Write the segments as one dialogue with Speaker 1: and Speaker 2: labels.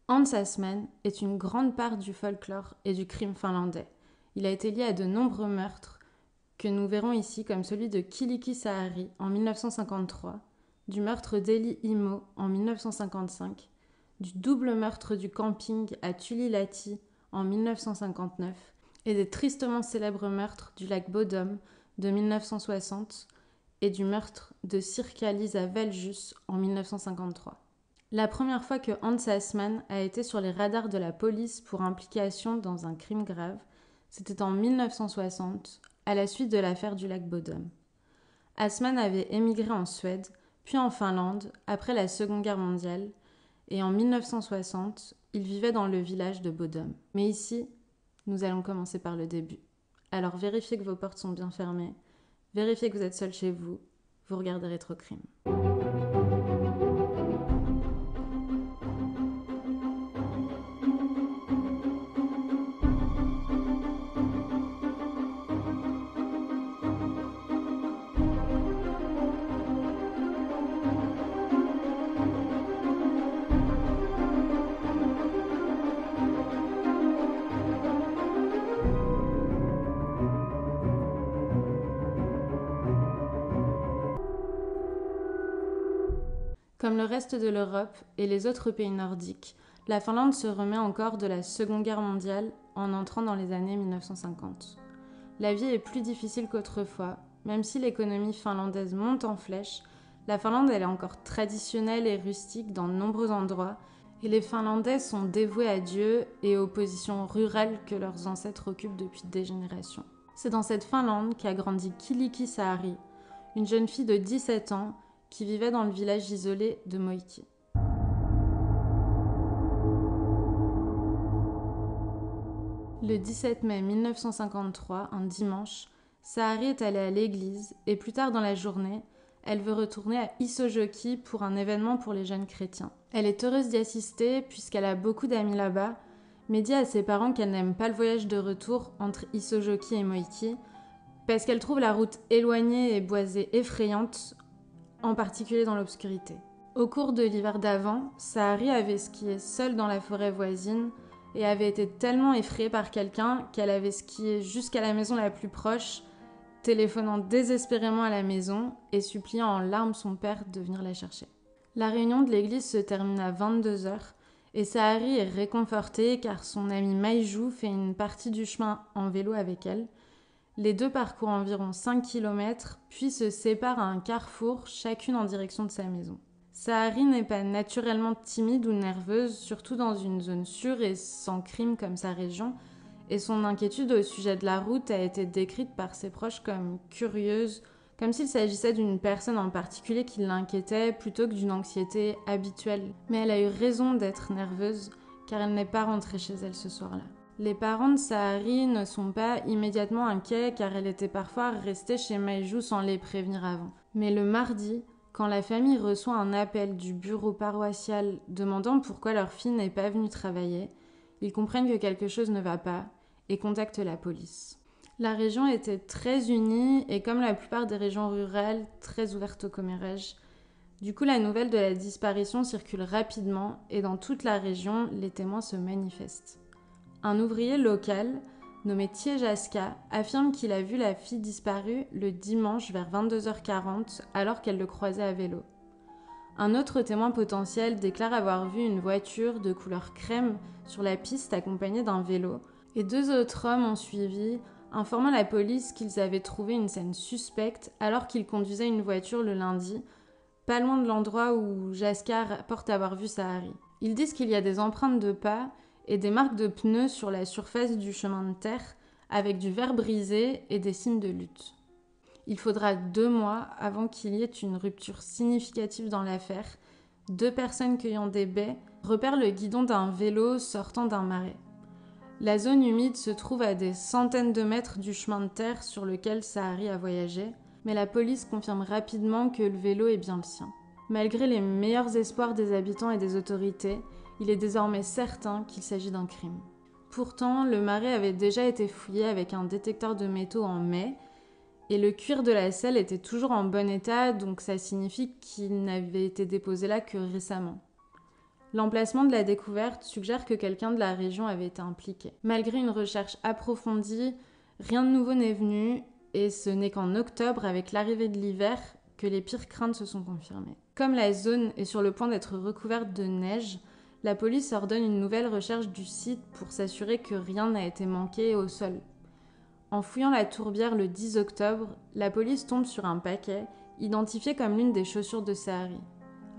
Speaker 1: Hans Assmann est une grande part du folklore et du crime finlandais. Il a été lié à de nombreux meurtres que nous verrons ici comme celui de Kiliki-Saari en 1953, du meurtre d'Eli Imo en 1955, du double meurtre du camping à Tulilahti en 1959 et des tristement célèbres meurtres du lac Bodom de 1960 et du meurtre de Sirkka-Liisa Väljus en 1953. La première fois que Hans Assmann a été sur les radars de la police pour implication dans un crime grave, c'était en 1960, à la suite de l'affaire du lac Bodom. Assmann avait émigré en Suède, puis en Finlande, après la Seconde Guerre mondiale, et en 1960, il vivait dans le village de Bodom. Mais ici, nous allons commencer par le début. Alors vérifiez que vos portes sont bien fermées, vérifiez que vous êtes seul chez vous, vous regardez Rétrocrime. Comme le reste de l'Europe et les autres pays nordiques, la Finlande se remet encore de la Seconde Guerre mondiale en entrant dans les années 1950. La vie est plus difficile qu'autrefois, même si l'économie finlandaise monte en flèche, la Finlande elle est encore traditionnelle et rustique dans de nombreux endroits, et les Finlandais sont dévoués à Dieu et aux positions rurales que leurs ancêtres occupent depuis des générations. C'est dans cette Finlande qu'a grandi Kiliki-Saari, une jeune fille de 17 ans qui vivait dans le village isolé de Moikki. Le 17 mai 1953, un dimanche, Saari est allée à l'église et plus tard dans la journée, elle veut retourner à Isojoki pour un événement pour les jeunes chrétiens. Elle est heureuse d'y assister puisqu'elle a beaucoup d'amis là-bas, mais dit à ses parents qu'elle n'aime pas le voyage de retour entre Isojoki et Moikki parce qu'elle trouve la route éloignée et boisée effrayante, en particulier dans l'obscurité. Au cours de l'hiver d'avant, Saari avait skié seule dans la forêt voisine et avait été tellement effrayée par quelqu'un qu'elle avait skié jusqu'à la maison la plus proche, téléphonant désespérément à la maison et suppliant en larmes son père de venir la chercher. La réunion de l'église se termine à 22h et Saari est réconfortée car son amie Maiju fait une partie du chemin en vélo avec elle. Les deux parcourent environ 5 km, puis se séparent à un carrefour, chacune en direction de sa maison. Saari n'est pas naturellement timide ou nerveuse, surtout dans une zone sûre et sans crime comme sa région, et son inquiétude au sujet de la route a été décrite par ses proches comme curieuse, comme s'il s'agissait d'une personne en particulier qui l'inquiétait plutôt que d'une anxiété habituelle. Mais elle a eu raison d'être nerveuse, car elle n'est pas rentrée chez elle ce soir-là. Les parents de Saari ne sont pas immédiatement inquiets car elle était parfois restée chez Maiju sans les prévenir avant. Mais le mardi, quand la famille reçoit un appel du bureau paroissial demandant pourquoi leur fille n'est pas venue travailler, ils comprennent que quelque chose ne va pas et contactent la police. La région était très unie et comme la plupart des régions rurales, très ouverte au commérage. Du coup, la nouvelle de la disparition circule rapidement et dans toute la région, les témoins se manifestent. Un ouvrier local, nommé Tiejaska, affirme qu'il a vu la fille disparue le dimanche vers 22h40 alors qu'elle le croisait à vélo. Un autre témoin potentiel déclare avoir vu une voiture de couleur crème sur la piste accompagnée d'un vélo et 2 autres hommes ont suivi, informant la police qu'ils avaient trouvé une scène suspecte alors qu'ils conduisaient une voiture le lundi, pas loin de l'endroit où Jaska rapporte avoir vu Saari. Ils disent qu'il y a des empreintes de pas et des marques de pneus sur la surface du chemin de terre avec du verre brisé et des signes de lutte. Il faudra 2 mois avant qu'il y ait une rupture significative dans l'affaire. 2 personnes cueillant des baies repèrent le guidon d'un vélo sortant d'un marais. La zone humide se trouve à des centaines de mètres du chemin de terre sur lequel Saari a voyagé, mais la police confirme rapidement que le vélo est bien le sien. Malgré les meilleurs espoirs des habitants et des autorités, il est désormais certain qu'il s'agit d'un crime. Pourtant, le marais avait déjà été fouillé avec un détecteur de métaux en mai, et le cuir de la selle était toujours en bon état, donc ça signifie qu'il n'avait été déposé là que récemment. L'emplacement de la découverte suggère que quelqu'un de la région avait été impliqué. Malgré une recherche approfondie, rien de nouveau n'est venu et ce n'est qu'en octobre, avec l'arrivée de l'hiver, que les pires craintes se sont confirmées. Comme la zone est sur le point d'être recouverte de neige, la police ordonne une nouvelle recherche du site pour s'assurer que rien n'a été manqué au sol. En fouillant la tourbière le 10 octobre, la police tombe sur un paquet identifié comme l'une des chaussures de Sahari.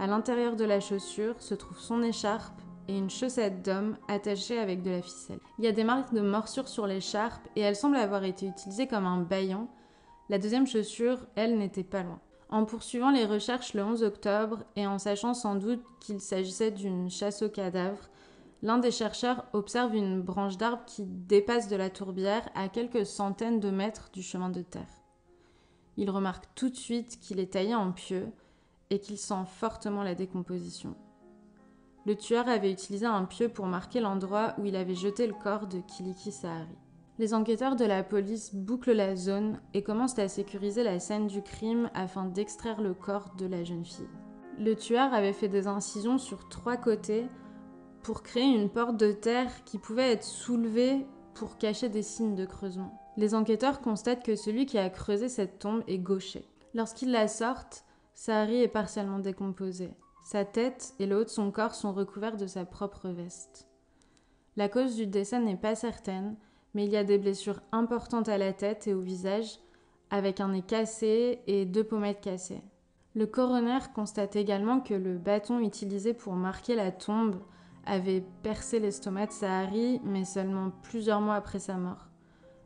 Speaker 1: À l'intérieur de la chaussure se trouve son écharpe et une chaussette d'homme attachée avec de la ficelle. Il y a des marques de morsure sur l'écharpe et elle semble avoir été utilisée comme un bâillon. La deuxième chaussure, elle, n'était pas loin. En poursuivant les recherches le 11 octobre et en sachant sans doute qu'il s'agissait d'une chasse aux cadavres, l'un des chercheurs observe une branche d'arbre qui dépasse de la tourbière à quelques centaines de mètres du chemin de terre. Il remarque tout de suite qu'il est taillé en pieux et qu'il sent fortement la décomposition. Le tueur avait utilisé un pieu pour marquer l'endroit où il avait jeté le corps de Kiliki Sahari. Les enquêteurs de la police bouclent la zone et commencent à sécuriser la scène du crime afin d'extraire le corps de la jeune fille. Le tueur avait fait des incisions sur 3 côtés pour créer une porte de terre qui pouvait être soulevée pour cacher des signes de creusement. Les enquêteurs constatent que celui qui a creusé cette tombe est gaucher. Lorsqu'ils la sortent, Sahari est partiellement décomposée. Sa tête et le haut de son corps sont recouverts de sa propre veste. La cause du décès n'est pas certaine, mais il y a des blessures importantes à la tête et au visage, avec un nez cassé et 2 pommettes cassées. Le coroner constate également que le bâton utilisé pour marquer la tombe avait percé l'estomac de Sahari, mais seulement plusieurs mois après sa mort.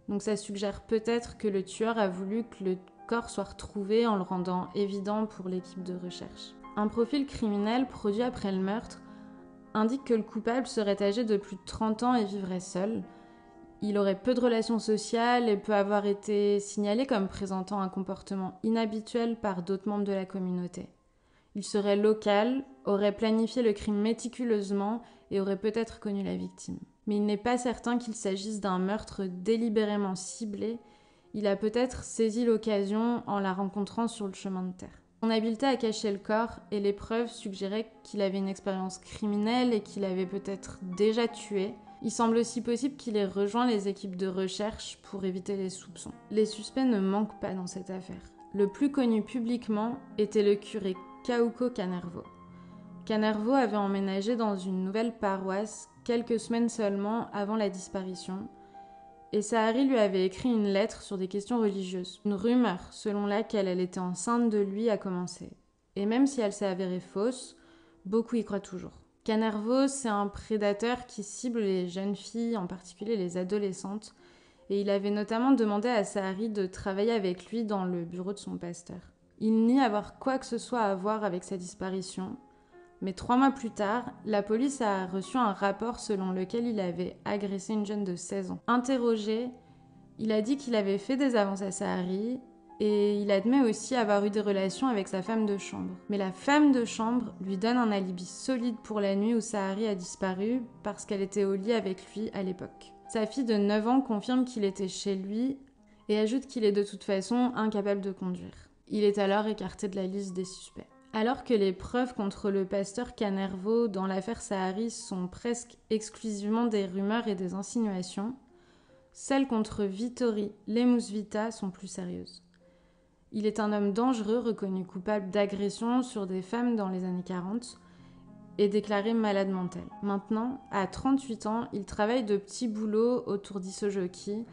Speaker 1: Donc ça suggère peut-être que le tueur a voulu que le corps soit retrouvé en le rendant évident pour l'équipe de recherche. Un profil criminel produit après le meurtre indique que le coupable serait âgé de plus de 30 ans et vivrait seul. Il aurait peu de relations sociales et peut avoir été signalé comme présentant un comportement inhabituel par d'autres membres de la communauté. Il serait local, aurait planifié le crime méticuleusement et aurait peut-être connu la victime. Mais il n'est pas certain qu'il s'agisse d'un meurtre délibérément ciblé. Il a peut-être saisi l'occasion en la rencontrant sur le chemin de terre. Son habileté à cacher le corps et les preuves suggéraient qu'il avait une expérience criminelle et qu'il avait peut-être déjà tué. Il semble aussi possible qu'il ait rejoint les équipes de recherche pour éviter les soupçons. Les suspects ne manquent pas dans cette affaire. Le plus connu publiquement était le curé Kauko Kanervo. Kanervo avait emménagé dans une nouvelle paroisse quelques semaines seulement avant la disparition, et Sahari lui avait écrit une lettre sur des questions religieuses. Une rumeur selon laquelle elle était enceinte de lui a commencé. Et même si elle s'est avérée fausse, beaucoup y croient toujours. Kanervo, c'est un prédateur qui cible les jeunes filles, en particulier les adolescentes, et il avait notamment demandé à Sahari de travailler avec lui dans le bureau de son pasteur. Il nie avoir quoi que ce soit à voir avec sa disparition, mais 3 mois plus tard, la police a reçu un rapport selon lequel il avait agressé une jeune de 16 ans. Interrogé, il a dit qu'il avait fait des avances à Sahari et il admet aussi avoir eu des relations avec sa femme de chambre. Mais la femme de chambre lui donne un alibi solide pour la nuit où Sahari a disparu parce qu'elle était au lit avec lui à l'époque. Sa fille de 9 ans confirme qu'il était chez lui et ajoute qu'il est de toute façon incapable de conduire. Il est alors écarté de la liste des suspects. Alors que les preuves contre le pasteur Kanervo dans l'affaire Sahari sont presque exclusivement des rumeurs et des insinuations, celles contre Vittori Lemusvita sont plus sérieuses. Il est un homme dangereux reconnu coupable d'agression sur des femmes dans les années 40 et déclaré malade mental. Maintenant, à 38 ans, il travaille de petits boulots autour d'Isojoki,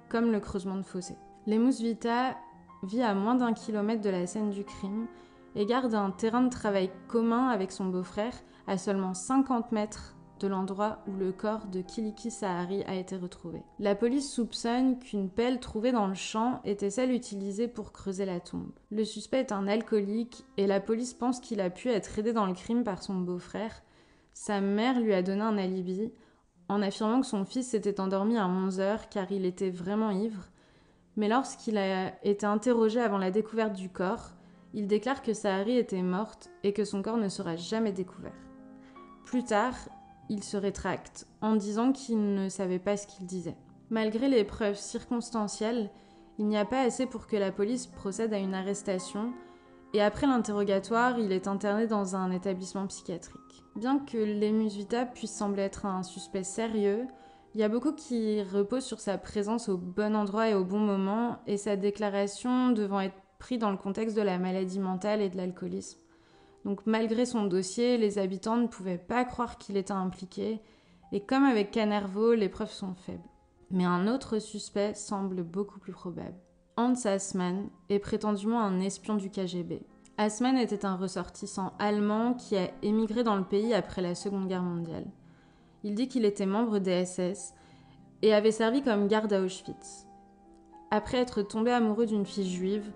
Speaker 1: comme le creusement de fossés. Lemusvita vit à moins d'1 kilomètre de la scène du crime et garde un terrain de travail commun avec son beau-frère à seulement 50 mètres de l'endroit où le corps de Kiliki Sahari a été retrouvé. La police soupçonne qu'une pelle trouvée dans le champ était celle utilisée pour creuser la tombe. Le suspect est un alcoolique et la police pense qu'il a pu être aidé dans le crime par son beau-frère. Sa mère lui a donné un alibi en affirmant que son fils s'était endormi à 11h car il était vraiment ivre. Mais lorsqu'il a été interrogé avant la découverte du corps, il déclare que Sahari était morte et que son corps ne sera jamais découvert. Plus tard, il se rétracte en disant qu'il ne savait pas ce qu'il disait. Malgré les preuves circonstancielles, il n'y a pas assez pour que la police procède à une arrestation et après l'interrogatoire, il est interné dans un établissement psychiatrique. Bien que Lemus Vita puisse sembler être un suspect sérieux, il y a beaucoup qui reposent sur sa présence au bon endroit et au bon moment, et sa déclaration devant être prise dans le contexte de la maladie mentale et de l'alcoolisme. Donc malgré son dossier, les habitants ne pouvaient pas croire qu'il était impliqué, et comme avec Canervo, les preuves sont faibles. Mais un autre suspect semble beaucoup plus probable. Hans Assmann est prétendument un espion du KGB. Assmann était un ressortissant allemand qui a émigré dans le pays après la Seconde Guerre mondiale. Il dit qu'il était membre des SS et avait servi comme garde à Auschwitz. Après être tombé amoureux d'une fille juive,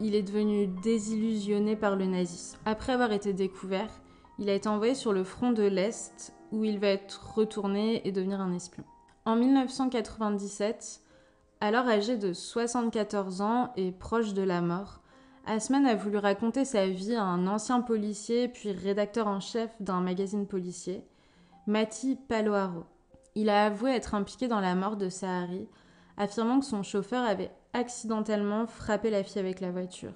Speaker 1: il est devenu désillusionné par le nazisme. Après avoir été découvert, il a été envoyé sur le front de l'Est où il va être retourné et devenir un espion. En 1997, alors âgé de 74 ans et proche de la mort, Assmann a voulu raconter sa vie à un ancien policier puis rédacteur en chef d'un magazine policier, Matti Paloaro. Il a avoué être impliqué dans la mort de Sahari, affirmant que son chauffeur avait accidentellement frappé la fille avec la voiture.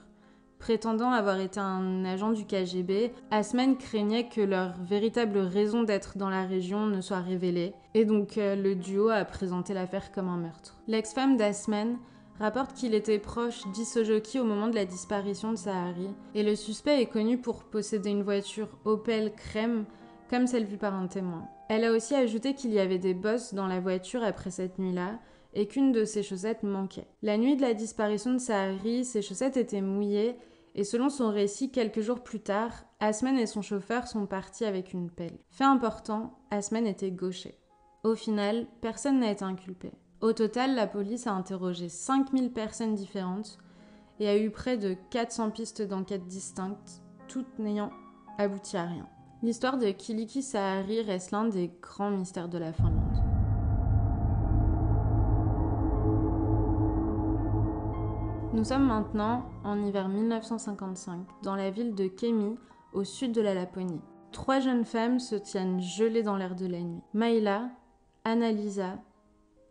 Speaker 1: Prétendant avoir été un agent du KGB, Assmann craignait que leur véritable raison d'être dans la région ne soit révélée, et donc le duo a présenté l'affaire comme un meurtre. L'ex-femme d'Assmann rapporte qu'il était proche d'Isojoki au moment de la disparition de Sahari, et le suspect est connu pour posséder une voiture Opel crème, comme celle vue par un témoin. Elle a aussi ajouté qu'il y avait des bosses dans la voiture après cette nuit-là, et qu'une de ses chaussettes manquait. La nuit de la disparition de Sahari, ses chaussettes étaient mouillées, et selon son récit, quelques jours plus tard, Assmann et son chauffeur sont partis avec une pelle. Fait important, Assmann était gaucher. Au final, personne n'a été inculpé. Au total, la police a interrogé 5000 personnes différentes et a eu près de 400 pistes d'enquête distinctes, toutes n'ayant abouti à rien. L'histoire de Kiliki Sahari reste l'un des grands mystères de la Finlande. Nous sommes maintenant en hiver 1955, dans la ville de Kemi, au sud de la Laponie. 3 jeunes femmes se tiennent gelées dans l'air de la nuit. Maïla, Anna-Lisa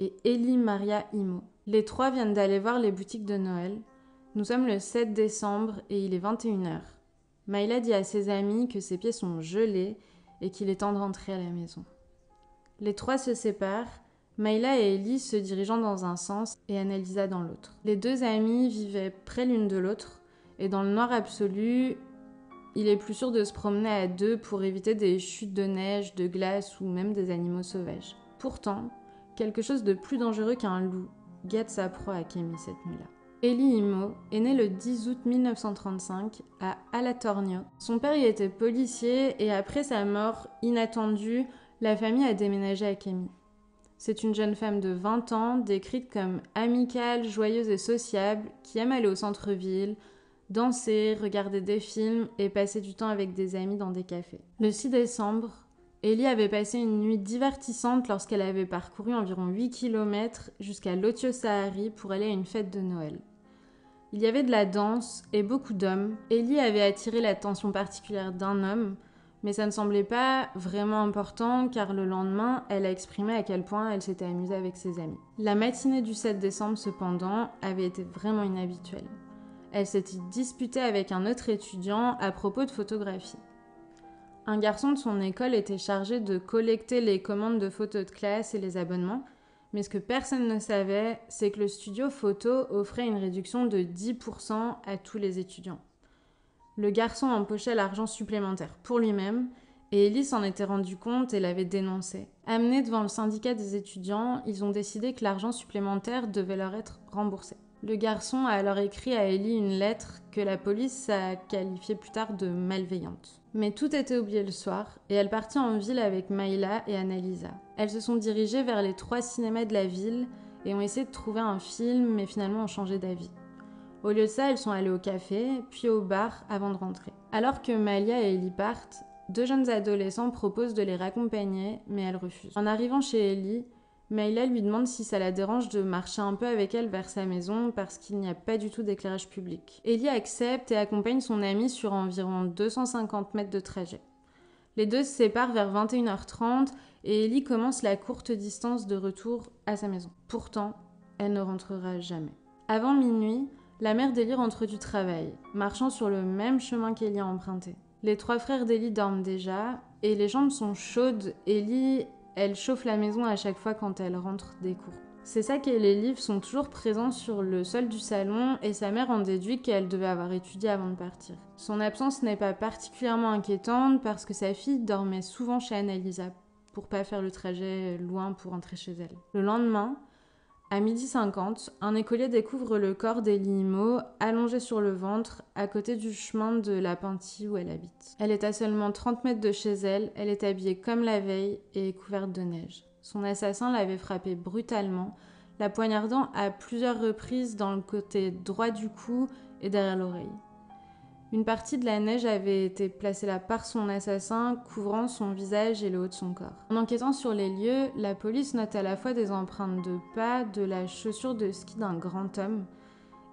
Speaker 1: et Eli Maria Imo. Les 3 viennent d'aller voir les boutiques de Noël. Nous sommes le 7 décembre et il est 21h. Maïla dit à ses amis que ses pieds sont gelés et qu'il est temps de rentrer à la maison. Les 3 se séparent, Maïla et Eli se dirigeant dans un sens et Anna-Lisa dans l'autre. Les 2 amies vivaient près l'une de l'autre et dans le noir absolu, il est plus sûr de se promener à 2 pour éviter des chutes de neige, de glace ou même des animaux sauvages. Pourtant, quelque chose de plus dangereux qu'un loup guette sa proie à Kemi cette nuit-là. Eli Imo est né le 10 août 1935 à Alatornio. Son père y était policier et après sa mort inattendue, la famille a déménagé à Kemi. C'est une jeune femme de 20 ans, décrite comme amicale, joyeuse et sociable, qui aime aller au centre-ville, danser, regarder des films et passer du temps avec des amis dans des cafés. Le 6 décembre, Eli avait passé une nuit divertissante lorsqu'elle avait parcouru environ 8 km jusqu'à Lotio Sahari pour aller à une fête de Noël. Il y avait de la danse et beaucoup d'hommes. Eli avait attiré l'attention particulière d'un homme, mais ça ne semblait pas vraiment important car le lendemain, elle a exprimé à quel point elle s'était amusée avec ses amis. La matinée du 7 décembre, cependant, avait été vraiment inhabituelle. Elle s'était disputée avec un autre étudiant à propos de photographie. Un garçon de son école était chargé de collecter les commandes de photos de classe et les abonnements, mais ce que personne ne savait, c'est que le studio photo offrait une réduction de 10% à tous les étudiants. Le garçon empochait l'argent supplémentaire pour lui-même et Eli s'en était rendu compte et l'avait dénoncé. Amenés devant le syndicat des étudiants, ils ont décidé que l'argent supplémentaire devait leur être remboursé. Le garçon a alors écrit à Eli une lettre que la police a qualifiée plus tard de malveillante. Mais tout était oublié le soir et elle partit en ville avec Maïla et Anna-Lisa. Elles se sont dirigées vers les 3 cinémas de la ville et ont essayé de trouver un film mais finalement ont changé d'avis. Au lieu de ça, elles sont allées au café, puis au bar avant de rentrer. Alors que Malia et Eli partent, 2 jeunes adolescents proposent de les raccompagner, mais elles refusent. En arrivant chez Eli, Maïla lui demande si ça la dérange de marcher un peu avec elle vers sa maison parce qu'il n'y a pas du tout d'éclairage public. Eli accepte et accompagne son amie sur environ 250 mètres de trajet. Les 2 se séparent vers 21h30 et Eli commence la courte distance de retour à sa maison. Pourtant, elle ne rentrera jamais. Avant minuit, La mère d'Ellie rentre du travail, marchant sur le même chemin qu'Ellie a emprunté. Les 3 frères d'Ellie dorment déjà, et les jambes sont chaudes. Ellie, elle chauffe la maison à chaque fois quand elle rentre des cours. Ses sacs et les livres sont toujours présents sur le sol du salon, et sa mère en déduit qu'elle devait avoir étudié avant de partir. Son absence n'est pas particulièrement inquiétante parce que sa fille dormait souvent chez Annalisa pour pas faire le trajet loin pour rentrer chez elle. Le lendemain, à 12h50, un écolier découvre le corps d'Ellie Imo allongé sur le ventre à côté du chemin de la Pinty où elle habite. Elle est à seulement 30 mètres de chez elle, elle est habillée comme la veille et est couverte de neige. Son assassin l'avait frappée brutalement, la poignardant à plusieurs reprises dans le côté droit du cou et derrière l'oreille. Une partie de la neige avait été placée là par son assassin, couvrant son visage et le haut de son corps. En enquêtant sur les lieux, la police note à la fois des empreintes de pas, de la chaussure de ski d'un grand homme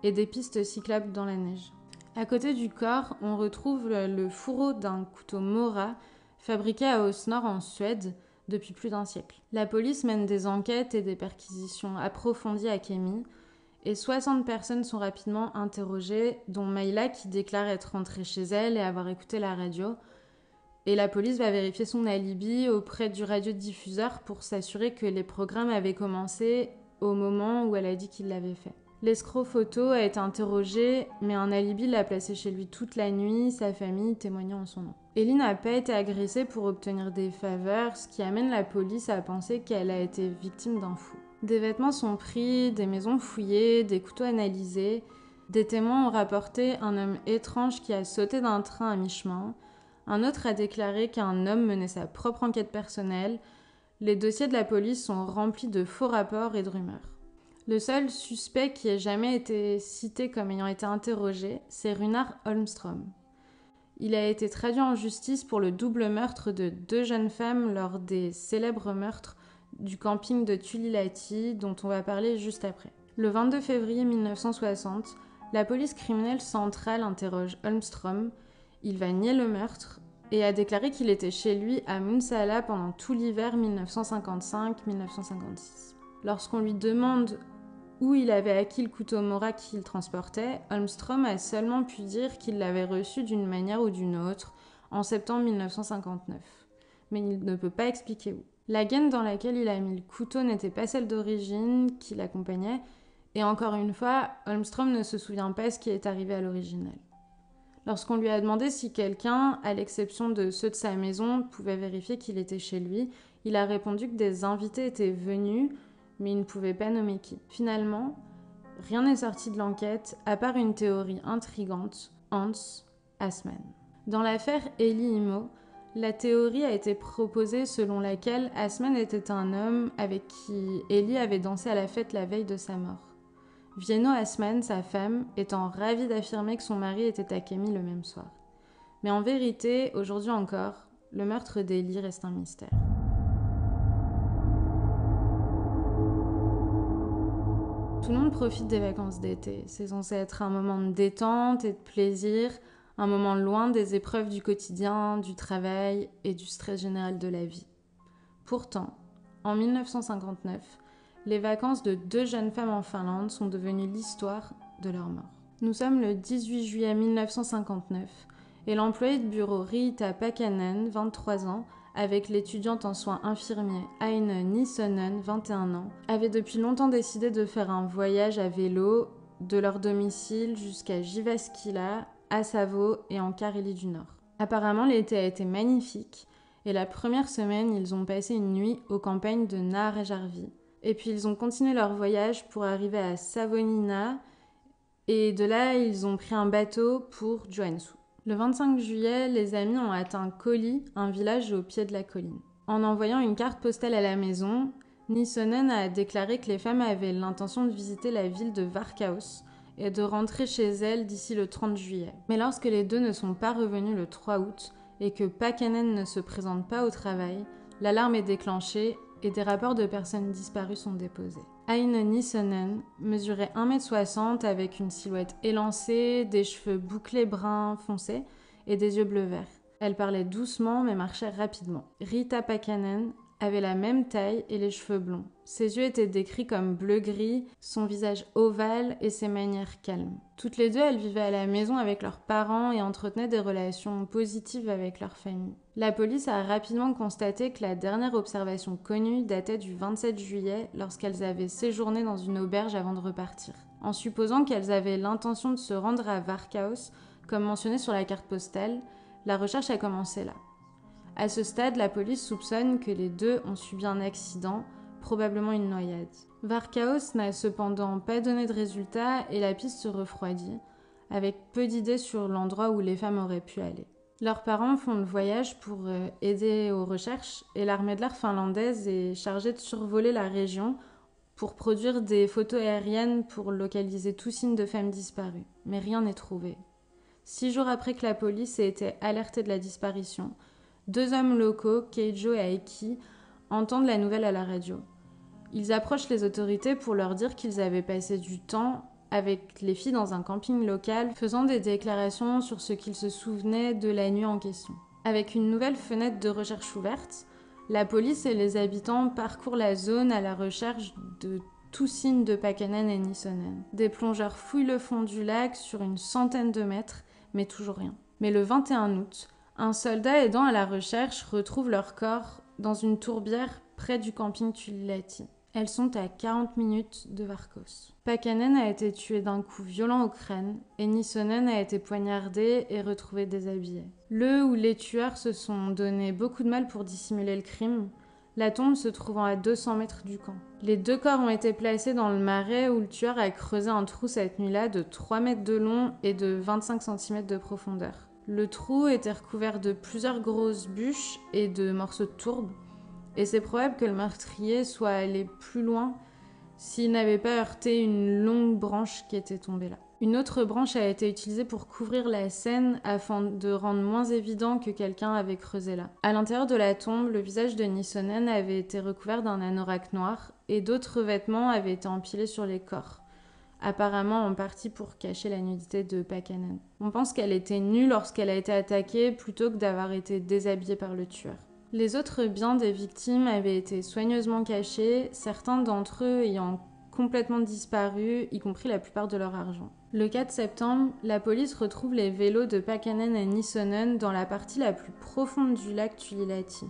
Speaker 1: et des pistes cyclables dans la neige. À côté du corps, on retrouve le fourreau d'un couteau Mora fabriqué à Osnor en Suède depuis plus d'1 siècle. La police mène des enquêtes et des perquisitions approfondies à Kemi, et 60 personnes sont rapidement interrogées, dont Mayla qui déclare être rentrée chez elle et avoir écouté la radio. Et la police va vérifier son alibi auprès du radiodiffuseur pour s'assurer que les programmes avaient commencé au moment où elle a dit qu'il l'avait fait. L'escroc photo a été interrogé, mais un alibi l'a placé chez lui toute la nuit, sa famille témoignant en son nom. Ellie n'a pas été agressée pour obtenir des faveurs, ce qui amène la police à penser qu'elle a été victime d'un fou. Des vêtements sont pris, des maisons fouillées, des couteaux analysés. Des témoins ont rapporté un homme étrange qui a sauté d'un train à mi-chemin. Un autre a déclaré qu'un homme menait sa propre enquête personnelle. Les dossiers de la police sont remplis de faux rapports et de rumeurs. Le seul suspect qui ait jamais été cité comme ayant été interrogé, c'est Runar Holmström. Il a été traduit en justice pour le double meurtre de 2 jeunes femmes lors des célèbres meurtres du camping de Tulilahti, dont on va parler juste après. Le 22 février 1960, la police criminelle centrale interroge Holmström. Il va nier le meurtre et a déclaré qu'il était chez lui à Munsala pendant tout l'hiver 1955-1956. Lorsqu'on lui demande où il avait acquis le couteau Mora qu'il transportait, Holmström a seulement pu dire qu'il l'avait reçu d'une manière ou d'une autre en septembre 1959. Mais il ne peut pas expliquer où. La gaine dans laquelle il a mis le couteau n'était pas celle d'origine qui l'accompagnait, et encore une fois, Holmström ne se souvient pas ce qui est arrivé à l'original. Lorsqu'on lui a demandé si quelqu'un, à l'exception de ceux de sa maison, pouvait vérifier qu'il était chez lui, il a répondu que des invités étaient venus, mais il ne pouvait pas nommer qui. Finalement, rien n'est sorti de l'enquête, à part une théorie intrigante, Hans Assmann. Dans l'affaire Ellie Imo, la théorie a été proposée selon laquelle Assmann était un homme avec qui Ellie avait dansé à la fête la veille de sa mort. Vienno Assmann, sa femme, étant ravie d'affirmer que son mari était à Kemi le même soir. Mais en vérité, aujourd'hui encore, le meurtre d'Ellie reste un mystère. Tout le monde profite des vacances d'été. C'est censé être un moment de détente et de plaisir, un moment loin des épreuves du quotidien, du travail et du stress général de la vie. Pourtant, en 1959, les vacances de 2 jeunes femmes en Finlande sont devenues l'histoire de leur mort. Nous sommes le 18 juillet 1959 et l'employé de bureau Riitta Pakkanen, 23 ans, avec l'étudiante en soins infirmiers Aine Nisonen, 21 ans, avait depuis longtemps décidé de faire un voyage à vélo de leur domicile jusqu'à Jyväskylä, à Savo et en Carélie du Nord. Apparemment, l'été a été magnifique et la première semaine, ils ont passé une nuit aux campagnes de Naarajärvi. Et puis ils ont continué leur voyage pour arriver à Savonlinna et de là, ils ont pris un bateau pour Joensuu. Le 25 juillet, les amis ont atteint Koli, un village au pied de la colline. En envoyant une carte postale à la maison, Nisonen a déclaré que les femmes avaient l'intention de visiter la ville de Varkaus et de rentrer chez elles d'ici le 30 juillet. Mais lorsque les deux ne sont pas revenus le 3 août et que Pakkanen ne se présente pas au travail, l'alarme est déclenchée et des rapports de personnes disparues sont déposés. Aine Nisonen mesurait 1m60 avec une silhouette élancée, des cheveux bouclés bruns foncés et des yeux bleu-vert. Elle parlait doucement mais marchait rapidement. Riitta Pakkanen avait la même taille et les cheveux blonds. Ses yeux étaient décrits comme bleu-gris, son visage ovale et ses manières calmes. Toutes les deux, elles vivaient à la maison avec leurs parents et entretenaient des relations positives avec leur famille. La police a rapidement constaté que la dernière observation connue datait du 27 juillet lorsqu'elles avaient séjourné dans une auberge avant de repartir. En supposant qu'elles avaient l'intention de se rendre à Varkaus, comme mentionné sur la carte postale, la recherche a commencé là. À ce stade, la police soupçonne que les deux ont subi un accident, probablement une noyade. Varkaus n'a cependant pas donné de résultat et la piste se refroidit, avec peu d'idées sur l'endroit où les femmes auraient pu aller. Leurs parents font le voyage pour aider aux recherches et l'armée de l'air finlandaise est chargée de survoler la région pour produire des photos aériennes pour localiser tout signe de femmes disparues. Mais rien n'est trouvé. 6 jours après que la police ait été alertée de la disparition, 2 hommes locaux, Keijo et Aiki, entendent la nouvelle à la radio. Ils approchent les autorités pour leur dire qu'ils avaient passé du temps avec les filles dans un camping local, faisant des déclarations sur ce qu'ils se souvenaient de la nuit en question. Avec une nouvelle fenêtre de recherche ouverte, la police et les habitants parcourent la zone à la recherche de tout signe de Pakanen et Nissonen. Des plongeurs fouillent le fond du lac sur une centaine de mètres, mais toujours rien. Mais le 21 août, un soldat aidant à la recherche retrouve leur corps dans une tourbière près du camping Tulilahti. Elles sont à 40 minutes de Varkaus. Pakanen a été tué d'un coup violent au crâne et Nissonen a été poignardé et retrouvé déshabillé. Le ou les tueurs se sont donné beaucoup de mal pour dissimuler le crime, la tombe se trouvant à 200 mètres du camp. Les 2 corps ont été placés dans le marais où le tueur a creusé un trou cette nuit-là de 3 mètres de long et de 25 cm de profondeur. Le trou était recouvert de plusieurs grosses bûches et de morceaux de tourbe, et c'est probable que le meurtrier soit allé plus loin s'il n'avait pas heurté une longue branche qui était tombée là. Une autre branche a été utilisée pour couvrir la scène afin de rendre moins évident que quelqu'un avait creusé là. À l'intérieur de la tombe, le visage de Nissonen avait été recouvert d'un anorak noir et d'autres vêtements avaient été empilés sur les corps, apparemment en partie pour cacher la nudité de Pakanen. On pense qu'elle était nue lorsqu'elle a été attaquée plutôt que d'avoir été déshabillée par le tueur. Les autres biens des victimes avaient été soigneusement cachés, certains d'entre eux ayant complètement disparu, y compris la plupart de leur argent. Le 4 septembre, la police retrouve les vélos de Pakanen et Nissonen dans la partie la plus profonde du lac Tulilahti,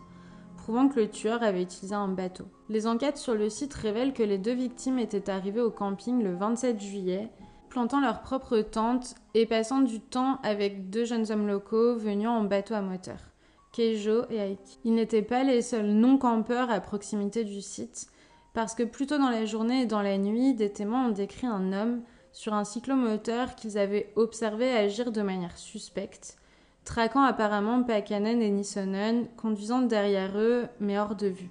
Speaker 1: prouvant que le tueur avait utilisé un bateau. Les enquêtes sur le site révèlent que les 2 victimes étaient arrivées au camping le 27 juillet, plantant leur propre tente et passant du temps avec 2 jeunes hommes locaux venus en bateau à moteur, Keijo et Aiki. Ils n'étaient pas les seuls non-campeurs à proximité du site, parce que plus tôt dans la journée et dans la nuit, des témoins ont décrit un homme sur un cyclomoteur qu'ils avaient observé agir de manière suspecte, traquant apparemment Pakanen et Nissonen, conduisant derrière eux, mais hors de vue.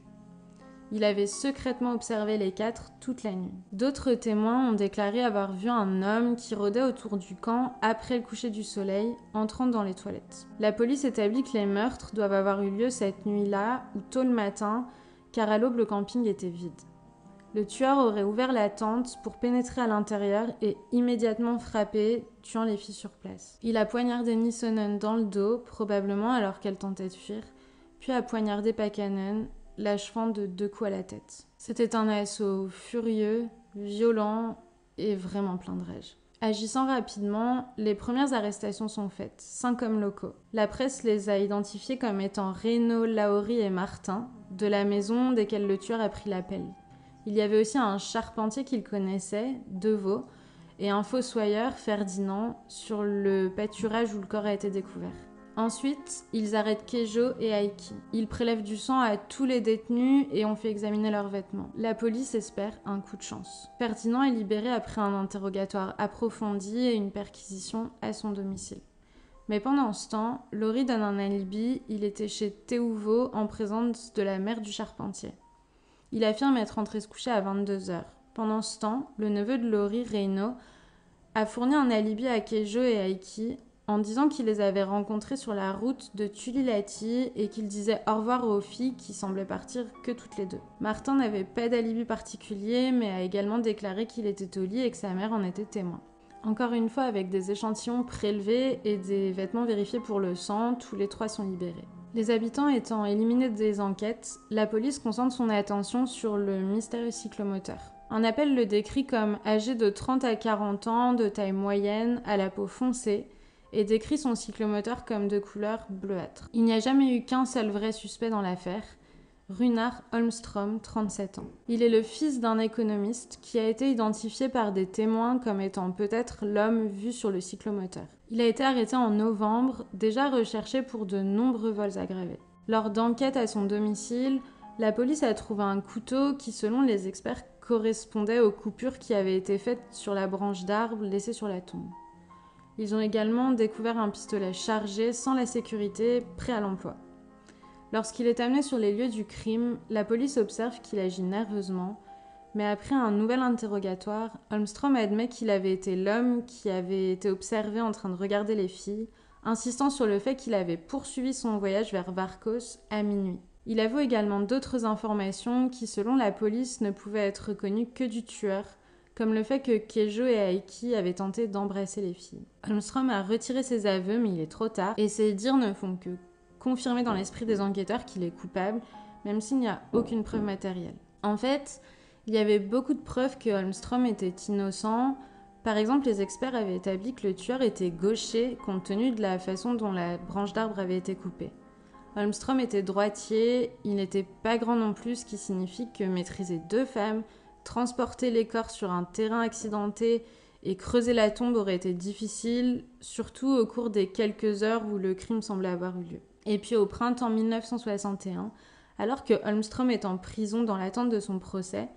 Speaker 1: Il avait secrètement observé les 4 toute la nuit. D'autres témoins ont déclaré avoir vu un homme qui rôdait autour du camp après le coucher du soleil, entrant dans les toilettes. La police établit que les meurtres doivent avoir eu lieu cette nuit-là ou tôt le matin, car à l'aube le camping était vide. Le tueur aurait ouvert la tente pour pénétrer à l'intérieur et immédiatement frappé, tuant les filles sur place. Il a poignardé Nissonen dans le dos, probablement alors qu'elle tentait de fuir, puis a poignardé Pakanen, l'achevant de 2 coups à la tête. C'était un assaut furieux, violent et vraiment plein de rage. Agissant rapidement, les premières arrestations sont faites, 5 hommes locaux. La presse les a identifiés comme étant Reino, Laori et Martin, de la maison desquels le tueur a pris l'appel. Il y avait aussi un charpentier qu'il connaissait, Deveau, et un fossoyeur, Ferdinand, sur le pâturage où le corps a été découvert. Ensuite, ils arrêtent Keijo et Aiki. Ils prélèvent du sang à tous les détenus et ont fait examiner leurs vêtements. La police espère un coup de chance. Ferdinand est libéré après un interrogatoire approfondi et une perquisition à son domicile. Mais pendant ce temps, Lauri donne un alibi, il était chez Teuvo en présence de la mère du charpentier. Il affirme être rentré se coucher à 22h. Pendant ce temps, le neveu de Lauri, Reino, a fourni un alibi à Keijo et Aiki en disant qu'il les avait rencontrés sur la route de Tulilahti et qu'il disait au revoir aux filles qui semblaient partir que toutes les 2. Martin n'avait pas d'alibi particulier, mais a également déclaré qu'il était au lit et que sa mère en était témoin. Encore une fois, avec des échantillons prélevés et des vêtements vérifiés pour le sang, tous les 3 sont libérés. Les habitants étant éliminés des enquêtes, la police concentre son attention sur le mystérieux cyclomoteur. Un appel le décrit comme âgé de 30 à 40 ans, de taille moyenne, à la peau foncée, et décrit son cyclomoteur comme de couleur bleuâtre. Il n'y a jamais eu qu'un seul vrai suspect dans l'affaire, Runar Holmström, 37 ans. Il est le fils d'un économiste qui a été identifié par des témoins comme étant peut-être l'homme vu sur le cyclomoteur. Il a été arrêté en novembre, déjà recherché pour de nombreux vols aggravés. Lors d'enquêtes à son domicile, la police a trouvé un couteau qui, selon les experts, correspondait aux coupures qui avaient été faites sur la branche d'arbre laissée sur la tombe. Ils ont également découvert un pistolet chargé sans la sécurité, prêt à l'emploi. Lorsqu'il est amené sur les lieux du crime, la police observe qu'il agit nerveusement, mais après un nouvel interrogatoire, Holmström admet qu'il avait été l'homme qui avait été observé en train de regarder les filles, insistant sur le fait qu'il avait poursuivi son voyage vers Varkos à minuit. Il avoue également d'autres informations qui, selon la police, ne pouvaient être reconnues que du tueur, comme le fait que Keijo et Aiki avaient tenté d'embrasser les filles. Holmström a retiré ses aveux, mais il est trop tard, et ses dires ne font que confirmer dans l'esprit des enquêteurs qu'il est coupable, même s'il n'y a aucune preuve matérielle. En fait, il y avait beaucoup de preuves que Holmström était innocent. Par exemple, les experts avaient établi que le tueur était gaucher, compte tenu de la façon dont la branche d'arbre avait été coupée. Holmström était droitier, il n'était pas grand non plus, ce qui signifie que maîtriser 2 femmes, transporter les corps sur un terrain accidenté et creuser la tombe aurait été difficile, surtout au cours des quelques heures où le crime semblait avoir eu lieu. Et puis au printemps 1961, alors que Holmström est en prison dans l'attente de son procès,